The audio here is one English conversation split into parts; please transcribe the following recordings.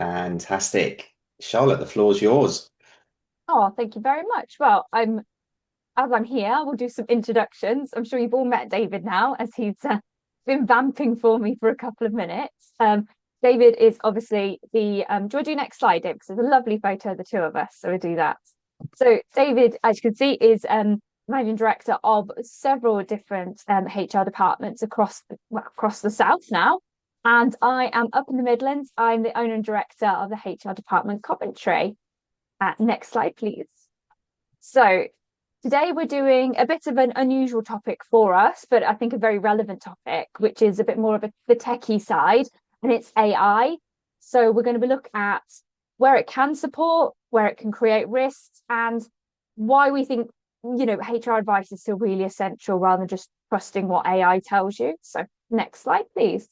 Fantastic. Charlotte, the floor's yours. Oh, thank you very much. Well, as I'm here, we'll do some introductions. I'm sure you've all met David now, as he's been vamping for me for a couple of minutes. David is obviously the. Do you want to do next slide, David? Because there's a lovely photo of the two of us, so we'll do that. So David, as you can see, is managing director of several different HR departments across the south now. And I am up in the Midlands. I'm the owner and director of the HR department Coventry. Next slide, please. So today we're doing a bit of an unusual topic for us, but I think a very relevant topic, which is a bit more of the techie side, and it's AI. So we're going to be looking at where it can support, where it can create risks, and why we think, HR advice is still really essential rather than just trusting what AI tells you. So next slide, please.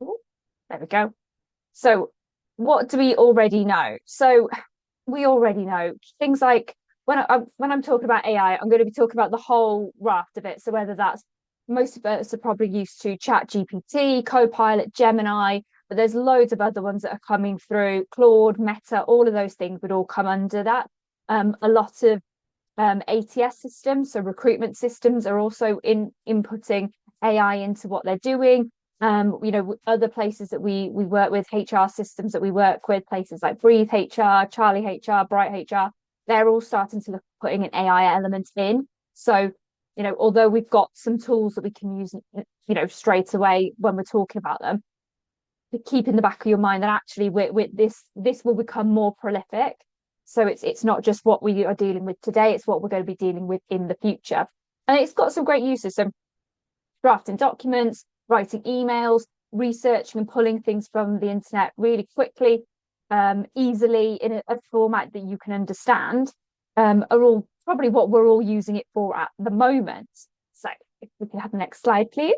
Ooh, there we go. So, what do we already know? So, we already know things like when I'm talking about AI, I'm going to be talking about the whole raft of it. So, whether that's most of us are probably used to Chat GPT, Copilot, Gemini, but there's loads of other ones that are coming through. Claude, Meta, all of those things would all come under that. A lot of ATS systems, so recruitment systems, are also inputting AI into what they're doing. Other places that we work with, HR systems that we work with, places like Breathe HR, Charlie HR, Bright HR, they're all starting to look at putting an AI element in. So, although we've got some tools that we can use, straight away when we're talking about them, to keep in the back of your mind that actually this will become more prolific. So it's not just what we are dealing with today, it's what we're going to be dealing with in the future. And it's got some great uses. So drafting documents, writing emails, researching and pulling things from the internet really quickly, easily in a format that you can understand, are all probably what we're all using it for at the moment. So if we can have the next slide, please.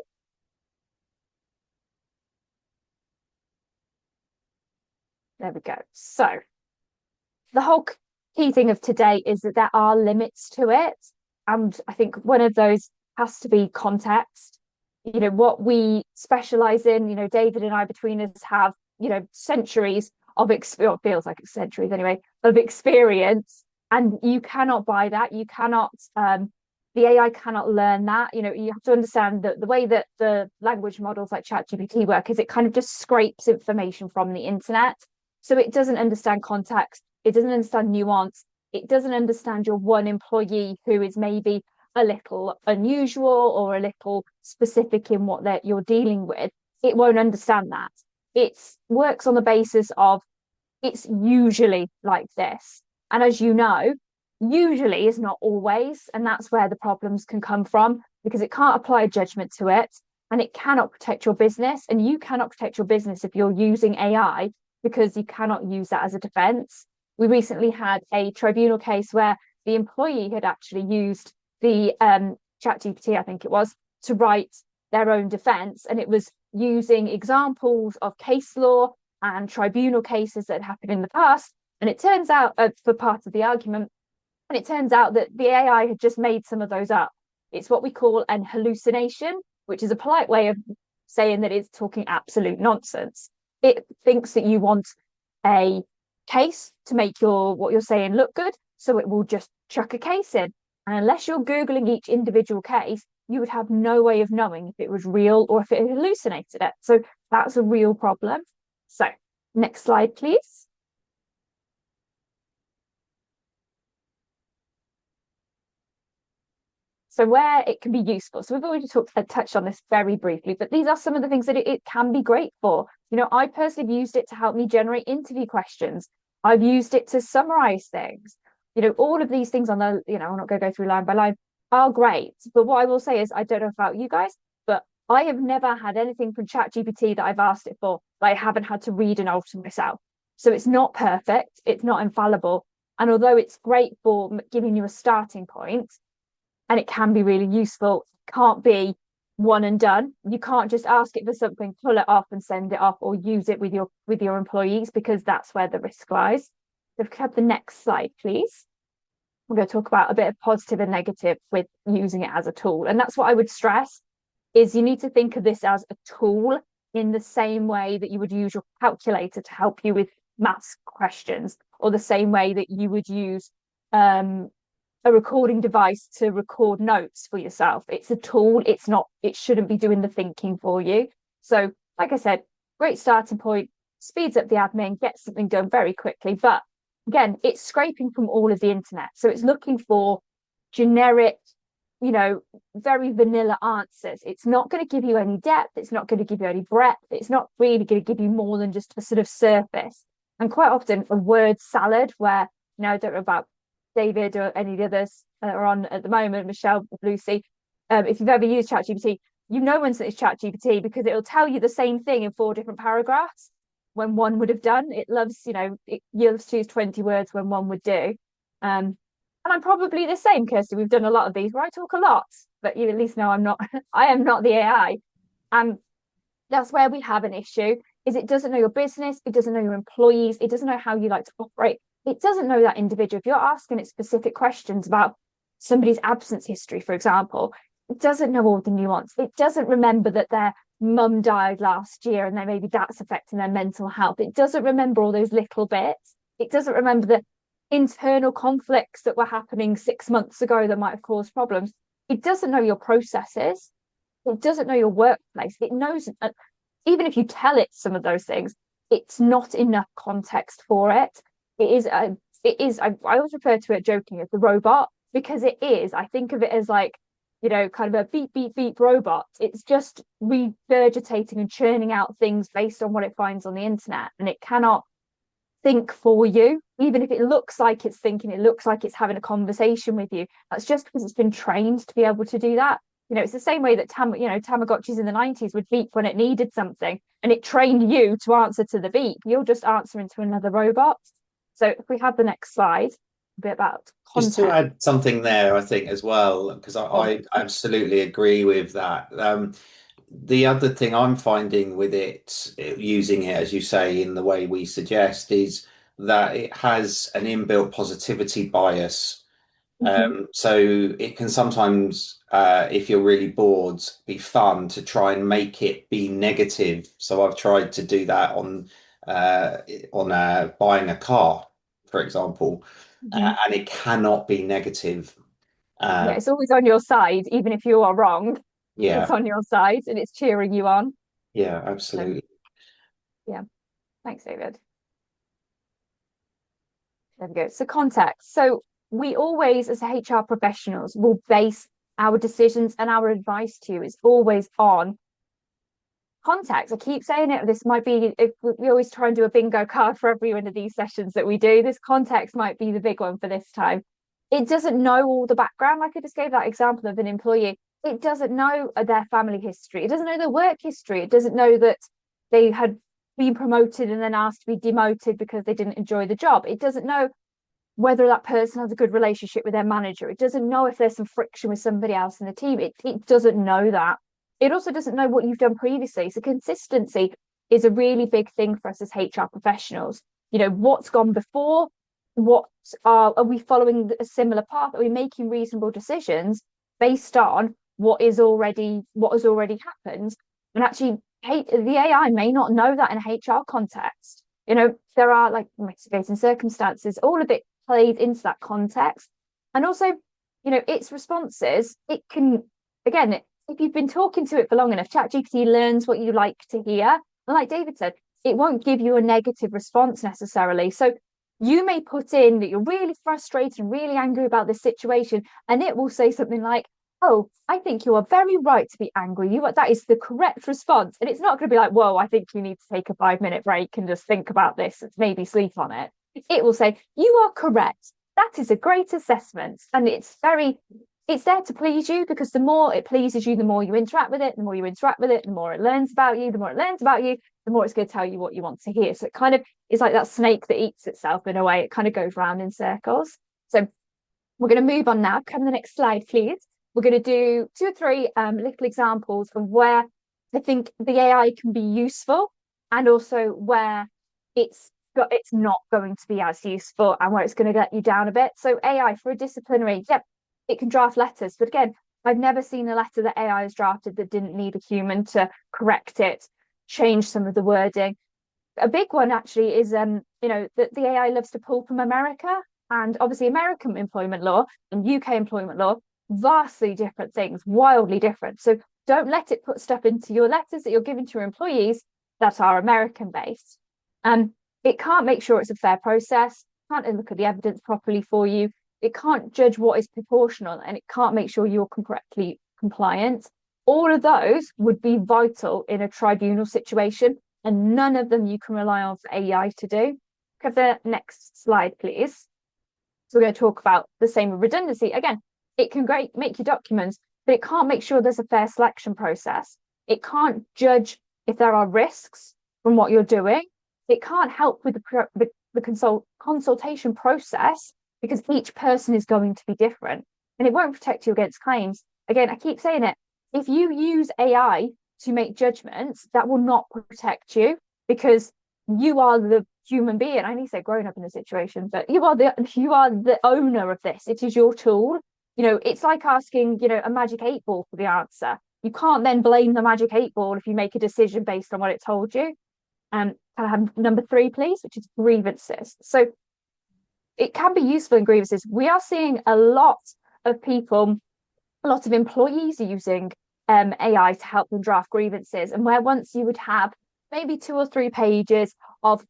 There we go. So the whole key thing of today is that there are limits to it. And I think one of those has to be context. What we specialize in, David and I between us have, centuries of experience, feels like centuries anyway, of experience. And you cannot buy that. You cannot, the AI cannot learn that. You have to understand that the way that the language models like ChatGPT work is it kind of just scrapes information from the internet. So it doesn't understand context, it doesn't understand nuance, it doesn't understand your one employee who is maybe a little unusual or a little specific in what that you're dealing with. It won't understand that. It works on the basis of it's usually like this. And as you know, usually is not always. And that's where the problems can come from because it can't apply a judgment to it and it cannot protect your business. And you cannot protect your business if you're using AI because you cannot use that as a defense. We recently had a tribunal case where the employee had actually used the chat GPT, I think it was, to write their own defense. And it was using examples of case law and tribunal cases that happened in the past. And it turns out, for part of the argument, and it turns out that the AI had just made some of those up. It's what we call an hallucination, which is a polite way of saying that it's talking absolute nonsense. It thinks that you want a case to make what you're saying look good, so it will just chuck a case in. And unless you're Googling each individual case, you would have no way of knowing if it was real or if it hallucinated it. So that's a real problem. So next slide, please. So where it can be useful. So we've already touched on this very briefly, but these are some of the things that it can be great for. I personally have used it to help me generate interview questions. I've used it to summarize things. All of these things on the, I'm not going to go through line by line, are great. But what I will say is, I don't know about you guys, but I have never had anything from ChatGPT that I've asked it for that I haven't had to read and alter myself. So it's not perfect, it's not infallible. And although it's great for giving you a starting point, and it can be really useful, it can't be one and done. You can't just ask it for something, pull it off and send it off, or use it with your employees, because that's where the risk lies. So if we have the next slide, please. We're going to talk about a bit of positive and negative with using it as a tool. And that's what I would stress is you need to think of this as a tool in the same way that you would use your calculator to help you with maths questions, or the same way that you would use a recording device to record notes for yourself. It's a tool. It shouldn't be doing the thinking for you. So, like I said, great starting point, speeds up the admin, gets something done very quickly. But again, it's scraping from all of the internet. So it's looking for generic, very vanilla answers. It's not going to give you any depth. It's not going to give you any breadth. It's not really going to give you more than just a sort of surface. And quite often a word salad where, I don't know about David or any of the others that are on at the moment, Michelle, Lucy, if you've ever used ChatGPT, you know when it's ChatGPT because it'll tell you the same thing in 4 different paragraphs when one would have done. It loves, it loves to use 20 words when one would do. And I'm probably the same, Kirsty. We've done a lot of these where I talk a lot, but you at least know I'm not, I am not the AI. And that's where we have an issue, is it doesn't know your business, it doesn't know your employees, it doesn't know how you like to operate. It doesn't know that individual. If you're asking it specific questions about somebody's absence history, for example, it doesn't know all the nuance. It doesn't remember that their mum died last year and then maybe that's affecting their mental health. It doesn't remember all those little bits. It doesn't remember the internal conflicts that were happening 6 months ago that might have caused problems. It doesn't know your processes. It doesn't know your workplace. It knows, even if you tell it some of those things, it's not enough context for it. I always refer to it jokingly as the robot, because it is. I think of it as like, kind of a beep, beep, beep robot. It's just regurgitating and churning out things based on what it finds on the internet. And it cannot think for you, even if it looks like it's thinking, it looks like it's having a conversation with you. That's just because it's been trained to be able to do that. It's the same way that Tamagotchis in the 90s would beep when it needed something, and it trained you to answer to the beep. You're just answering to another robot. So if we have the next slide, a bit about Just to content. add something there, I think as well, because I absolutely agree with that. The other thing I'm finding with it, using it, as you say, in the way we suggest, is that it has an inbuilt positivity bias. Mm-hmm. So it can sometimes, if you're really bored, be fun to try and make it be negative. So I've tried to do that on buying a car, for example, Mm-hmm. and it cannot be negative. Yeah, Uh, it's always on your side, even if you are wrong. It's yeah, on your side and it's cheering you on. yeah, So absolutely. yeah, thanks, David. There we go. So context. So we always, as HR professionals, will base our decisions and our advice to you is always on context. I keep saying it. This might be, if we always try and do a bingo card for every one of these sessions that we do. This context might be the big one for this time. It doesn't know all the background. Like I just gave that example of an employee. It doesn't know their family history. It doesn't know their work history. It doesn't know that they had been promoted and then asked to be demoted because they didn't enjoy the job. It doesn't know whether that person has a good relationship with their manager. It doesn't know if there's some friction with somebody else in the team. It doesn't know that. It also doesn't know what you've done previously. So consistency is a really big thing for us as HR professionals. What's gone before? What are we following a similar path? Are we making reasonable decisions based on what has already happened? And actually, the AI may not know that in a HR context. There are like mitigating circumstances. All of it plays into that context. And also, its responses, it can, again, if you've been talking to it for long enough, ChatGPT learns what you like to hear. And like David said, it won't give you a negative response necessarily. So you may put in that you're really frustrated and really angry about this situation, and it will say something like, "Oh, I think you are very right to be angry. That is the correct response." And it's not going to be like, "Whoa, I think you need to take a 5-minute break and just think about this and maybe sleep on it." It will say, "You are correct. That is a great assessment." And it's there to please you, because the more it pleases you, the more you interact with it, the more you interact with it, the more it learns about you, the more it learns about you, the more it's going to tell you what you want to hear. So it kind of is like that snake that eats itself in a way. It kind of goes round in circles. So we're going to move on now. Come to the next slide, please. We're going to do 2 or 3 little examples of where I think the AI can be useful, and also where it's not going to be as useful and where it's going to get you down a bit. So AI for a disciplinary, yep, it can draft letters, but again, I've never seen a letter that AI has drafted that didn't need a human to correct it. change some of the wording. A big one actually is that the AI loves to pull from America, and obviously American employment law and UK employment law, vastly different things, wildly different. So don't let it put stuff into your letters that you're giving to your employees that are American based. It can't make sure it's a fair process, can't look at the evidence properly for you, it can't judge what is proportional, and it can't make sure you're correctly compliant. All of those would be vital in a tribunal situation, and none of them you can rely on for AI to do. Have the next slide, please. So we're going to talk about the same redundancy. Again, it can make your documents, but it can't make sure there's a fair selection process. It can't judge if there are risks from what you're doing. It can't help with the consultation process because each person is going to be different, and it won't protect you against claims. Again, I keep saying it. If you use AI to make judgments, that will not protect you because you are the human being. I need to say grown up in the situation, but you are the owner of this. It is your tool. It's like asking, a magic 8 ball for the answer. You can't then blame the magic 8 ball if you make a decision based on what it told you. Can I have number 3, please, which is grievances. So it can be useful in grievances. We are seeing a lot of people, a lot of employees are using AI to help them draft grievances, and where once you would have maybe 2 or 3 pages of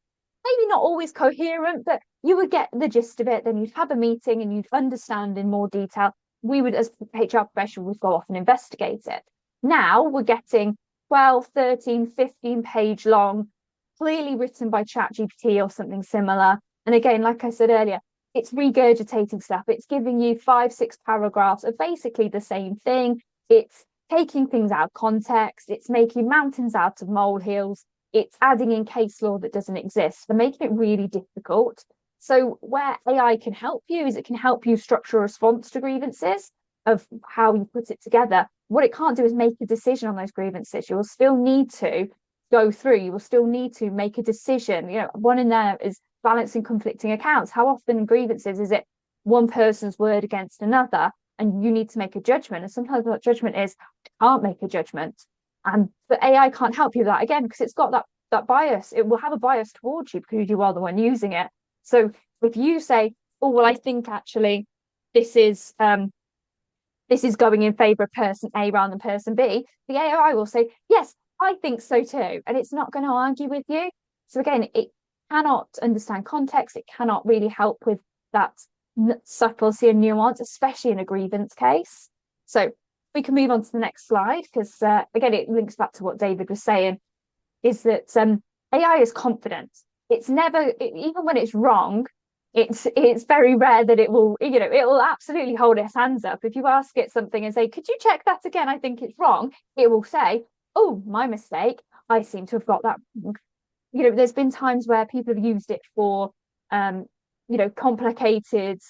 maybe not always coherent, but you would get the gist of it, then you'd have a meeting and you'd understand in more detail. We would, as HR professionals, go off and investigate it. Now we're getting 12, 13, 15-page long, clearly written by ChatGPT or something similar. And again, like I said earlier, it's regurgitating stuff. It's giving you 5, 6 paragraphs of basically the same thing. It's taking things out of context. It's making mountains out of molehills. It's adding in case law that doesn't exist. They're making it really difficult. So where AI can help you is it can help you structure a response to grievances of how you put it together. What it can't do is make a decision on those grievances. You will still need to go through. You will still need to make a decision. One in there is balancing conflicting accounts. How often in grievances is it one person's word against another, and you need to make a judgment? And sometimes that judgment is, I can't make a judgment. And the AI can't help you with that, again, because it's got that bias. It will have a bias towards you because you are the one using it. So if you say, oh, well, I think actually this is going in favor of person A rather than person B, the AI will say, yes, I think so too. And it's not going to argue with you. So again, it cannot understand context. It cannot really help with that subtlety and nuance, especially in a grievance case. So we can move on to the next slide because, again, it links back to what David was saying, is that AI is confident. It's never, even when it's wrong, it's very rare that it will absolutely hold its hands up. If you ask it something and say, could you check that again? I think it's wrong. It will say, oh, my mistake. I seem to have got that wrong. There's been times where people have used it for, complicated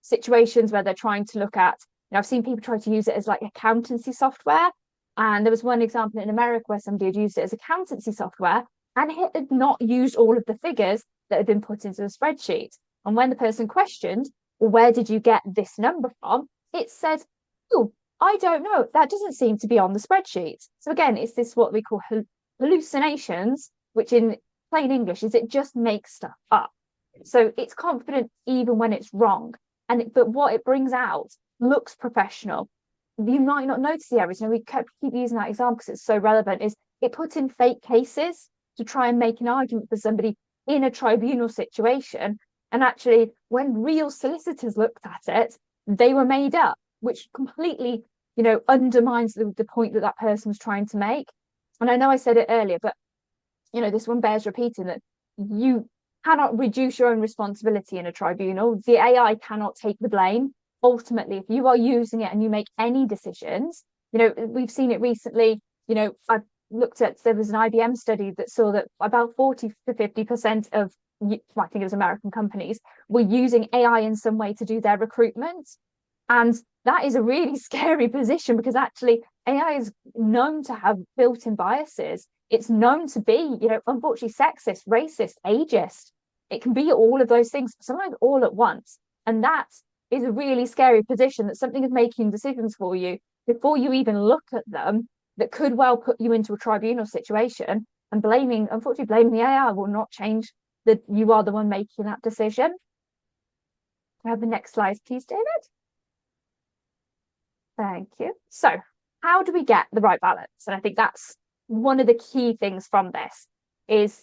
situations where they're trying to look at, I've seen people try to use it as like accountancy software. And there was one example in America where somebody had used it as accountancy software and it had not used all of the figures that had been put into the spreadsheet. And when the person questioned, well, where did you get this number from? It said, oh, I don't know. That doesn't seem to be on the spreadsheet. So again, it's this what we call hallucinations, which in plain English is it just makes stuff up. So it's confident even when it's wrong. But what it brings out looks professional. You might not notice the errors. We keep using that example because it's so relevant. Is it put in fake cases to try and make an argument for somebody in a tribunal situation, and actually, when real solicitors looked at it, they were made up, which completely, undermines the point that person was trying to make. And I know I said it earlier, but this one bears repeating, that you cannot reduce your own responsibility in a tribunal. The AI cannot take the blame. Ultimately, if you are using it and you make any decisions, we've seen it recently. I've looked at, there was an IBM study that saw that about 40 to 50% of, I think it was American companies, were using AI in some way to do their recruitment. And that is a really scary position because actually AI is known to have built-in biases. It's known to be, unfortunately sexist, racist, ageist. It can be all of those things, sometimes all at once. And that is a really scary position, that something is making decisions for you before you even look at them. that could well put you into a tribunal situation, and unfortunately, blaming the AI will not change that you are the one making that decision. Can I have the next slide, please, David? Thank you. So, how do we get the right balance? And I think that's one of the key things from this is,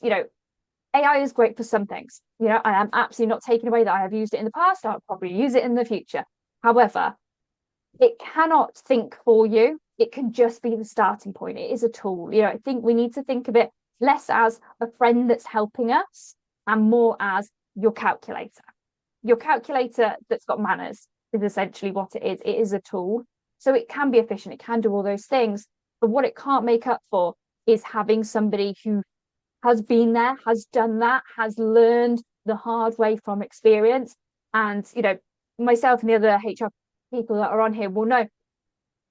AI is great for some things. I am absolutely not taking away that I have used it in the past. I'll probably use it in the future. However, it cannot think for you. It can just be the starting point. It is a tool. I think we need to think of it less as a friend that's helping us and more as your calculator. Your calculator that's got manners is essentially what it is. It is a tool. So it can be efficient. It can do all those things. But what it can't make up for is having somebody who has been there, has done that, has learned the hard way from experience. And, myself and the other HR people that are on here will know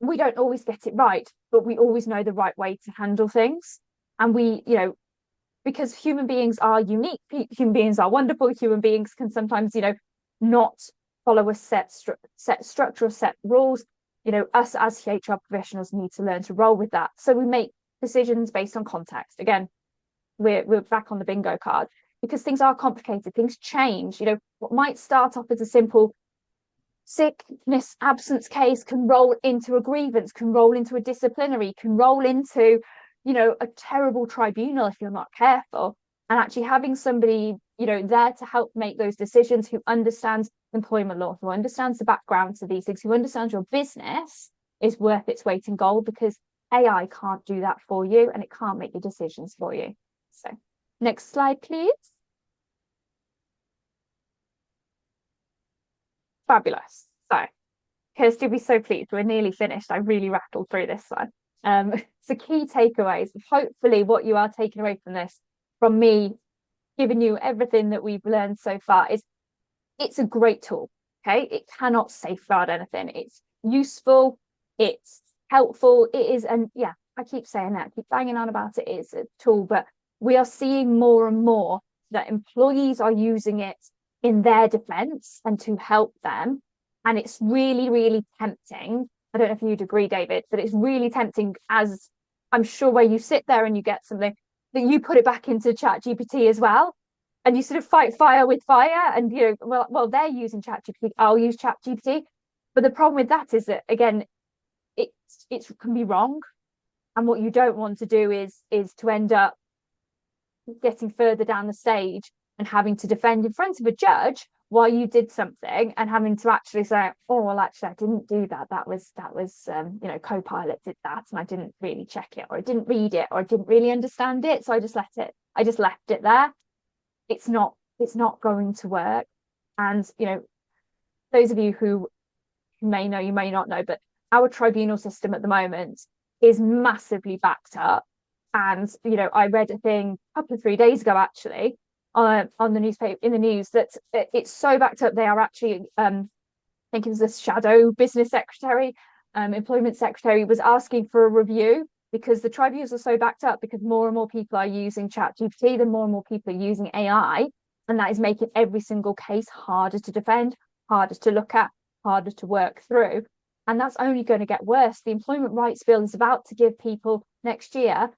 we don't always get it right, but we always know the right way to handle things. And because human beings are unique, human beings are wonderful, human beings can sometimes, not follow a set structure or set rules. Us as HR professionals need to learn to roll with that. So we make decisions based on context. Again, we're back on the bingo card because things are complicated, things change. What might start off as a simple sickness absence case can roll into a grievance, can roll into a disciplinary, can roll into a terrible tribunal if you're not careful. And actually having somebody there to help make those decisions, who understands employment law, who understands the background to these things, who understands your business, is worth its weight in gold, because AI can't do that for you and it can't make the decisions for you. So next slide, please. Fabulous. So Kirsty will be so pleased. We're nearly finished. I really rattled through this one. So key takeaways. Hopefully what you are taking away from this, from me giving you everything that we've learned so far, is it's a great tool. Okay. It cannot safeguard anything. It's useful. It's helpful. It is. And yeah, I keep saying that, I keep banging on about it. It's a tool, but we are seeing more and more that employees are using it in their defense and to help them. And it's really, really tempting. I don't know if you'd agree, David, but it's really tempting, as I'm sure where you sit there and you get something, that you put it back into ChatGPT as well. And you sort of fight fire with fire. And, well, they're using ChatGPT, I'll use ChatGPT. But the problem with that is that, again, it can be wrong. And what you don't want to do is to end up getting further down the stage and having to defend in front of a judge while you did something, and having to actually say, oh, well, actually, I didn't do that. That was Copilot did that, and I didn't really check it, or I didn't read it, or I didn't really understand it. So I just left it there. It's not going to work. And, those of you who may know, you may not know, but our tribunal system at the moment is massively backed up. And, I read a thing a couple of 3 days ago, actually, on the newspaper, in the news, that it's so backed up. They are actually, I think it was the shadow business secretary, employment secretary, was asking for a review, because the tribunals are so backed up, because more and more people are using ChatGPT, the more and more people are using AI, and that is making every single case harder to defend, harder to look at, harder to work through. And that's only going to get worse. The Employment Rights Bill is about to give people next year,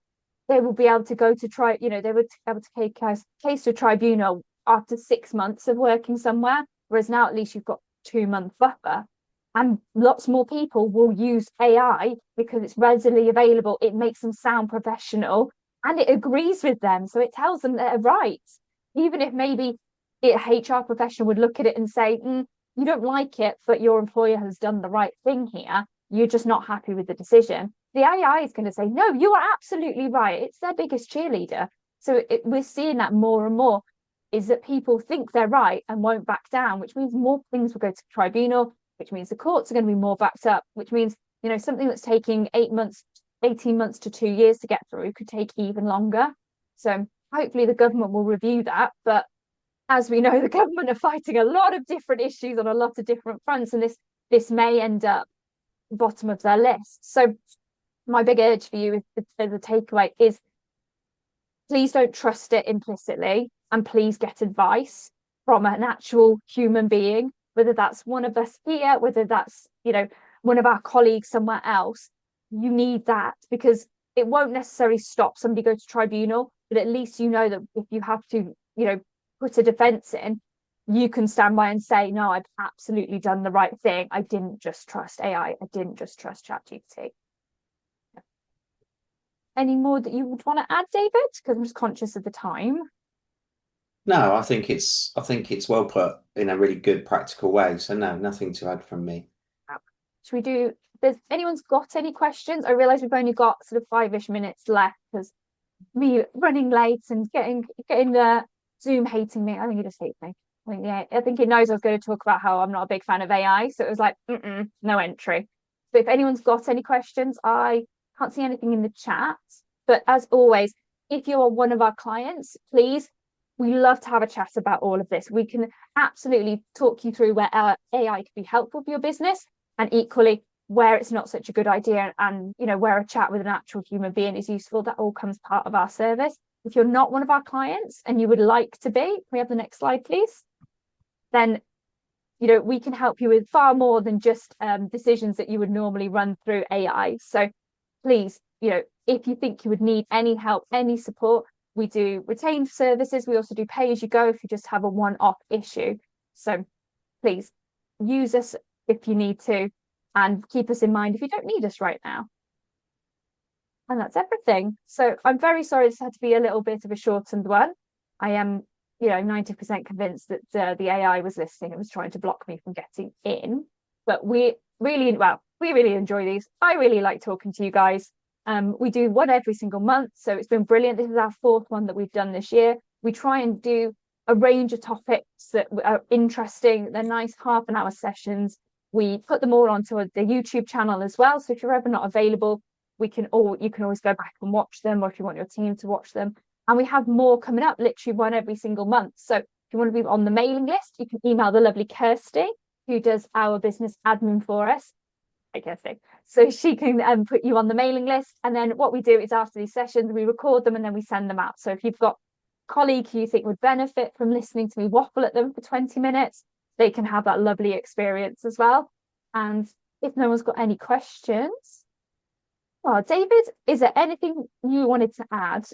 they will be able to go to they would be able to take a case to tribunal after 6 months of working somewhere, whereas now at least you've got 2 month buffer. And lots more people will use AI because it's readily available. It makes them sound professional and it agrees with them. So it tells them they're right. Even if maybe a HR professional would look at it and say, you don't like it, but your employer has done the right thing here. You're just not happy with the decision. The AI is going to say, no, you are absolutely right. It's their biggest cheerleader. So we're seeing that more and more, is that people think they're right and won't back down, which means more things will go to tribunal, which means the courts are going to be more backed up, which means, something that's taking 8 months, 18 months to 2 years to get through could take even longer. So hopefully the government will review that. But as we know, the government are fighting a lot of different issues on a lot of different fronts, and this may end up bottom of their list. So my big urge for you as a takeaway is, please don't trust it implicitly, and please get advice from an actual human being, whether that's one of us here, whether that's one of our colleagues somewhere else. you need that because it won't necessarily stop somebody go to tribunal, but at least you know that if you have to, put a defense in, you can stand by and say, no, I've absolutely done the right thing. I didn't just trust AI. I didn't just trust ChatGPT. Any more that you would want to add, David? Because I'm just conscious of the time. No, I think it's well put in a really good practical way. So no, nothing to add from me. Should we do? There's anyone's got any questions? I realise we've only got sort of 5-ish minutes left because me running late and getting the Zoom hating me. I think he just hates me. I think he knows I was going to talk about how I'm not a big fan of AI, so it was like, no entry. But if anyone's got any questions, I can't see anything in the chat. But as always, if you're one of our clients, please, we love to have a chat about all of this. We can absolutely talk you through where AI can be helpful for your business, and equally where it's not such a good idea, and where a chat with an actual human being is useful. That all comes part of our service. If you're not one of our clients and you would like to be, can we have the next slide, please? Then we can help you with far more than just decisions that you would normally run through AI. So please, if you think you would need any help, any support, we do retained services. We also do pay as you go if you just have a one-off issue. So please use us if you need to, and keep us in mind if you don't need us right now. And that's everything. So I'm very sorry this had to be a little bit of a shortened one. I am, 90% convinced that the AI was listening and was trying to block me from getting in. But we really enjoy these. I really like talking to you guys. We do one every single month, so it's been brilliant. This is our 4th one that we've done this year. We try and do a range of topics that are interesting. They're nice half-an-hour sessions. We put them all onto the YouTube channel as well. So if you're ever not available, you can always go back and watch them, or if you want your team to watch them. And we have more coming up, literally one every single month. So if you want to be on the mailing list, you can email the lovely Kirsty, who does our business admin for us. Hi, Kirsty. So she can put you on the mailing list. And then what we do is after these sessions, we record them and then we send them out. So if you've got a colleague who you think would benefit from listening to me waffle at them for 20 minutes, they can have that lovely experience as well. And if no one's got any questions, well, David, is there anything you wanted to add?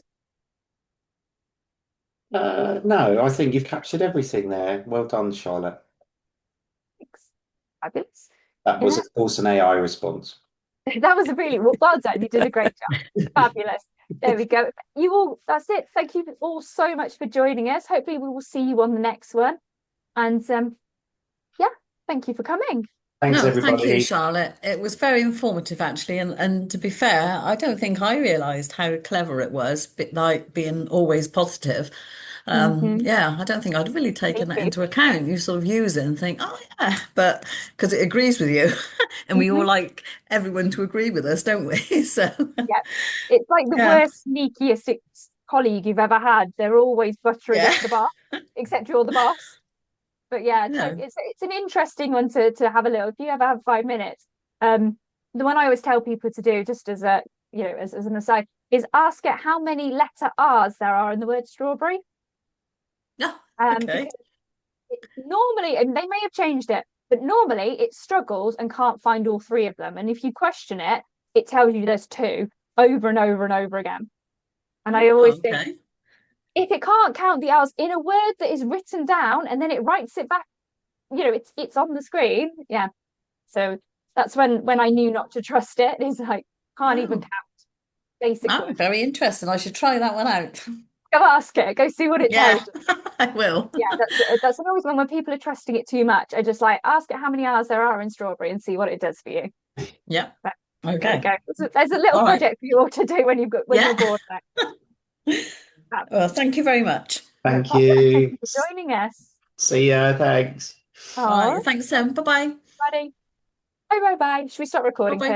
No, I think you've captured everything there. Well done, Charlotte. Thanks. Fabulous. That was, Yeah, of course, an AI response. that was a really well done. You did a great job. Fabulous. There we go. You all, that's it. Thank you all so much for joining us. Hopefully, we will see you on the next one. And yeah, thank you for coming. Thanks, No, thank you, everybody. Charlotte. It was very informative, actually. And to be fair, I don't think I realised how clever it was, bit like being always positive. Mm-hmm. Yeah, I don't think I'd really taken Thank that you. into account. You sort of use it and think, oh, yeah, but because it agrees with you. And we all Mm-hmm. like everyone to agree with us, don't we? So, Yeah. It's like the yeah, worst, sneakiest colleague you've ever had. They're always buttering yeah, up the boss, except you're the boss. But yeah, no. it's an interesting one to have a little. If you ever have 5 minutes, the one I always tell people to do, just as a as an aside, is ask it how many letter R's there are in the word strawberry. No, Because okay. normally, and they may have changed it, but normally it struggles and can't find all 3 of them. And if you question it, it tells you there's 2 over and over and over again. And I Oh, always think okay. if it can't count the R's in a word that is written down and then it writes it back, it's on the screen. Yeah. So that's when I knew not to trust it. It's like can't even Oh, count basic oh, words. very interesting. I should try that one out. Go ask it. Go see what it tells Yeah, you. I will. Yeah, that's always when people are trusting it too much. I just like ask it how many R's there are in strawberry and see what it does for you. Yeah. But there we Okay. go. There's a little All right. project for you all to do when Yeah. you're bored. But Well, thank you very much. no Thank problem. Thank you. you for joining us. See ya. Thanks. All Oh, right. Thanks, bye bye. buddy. Bye bye bye. Should we stop Bye recording, bye. Kurt?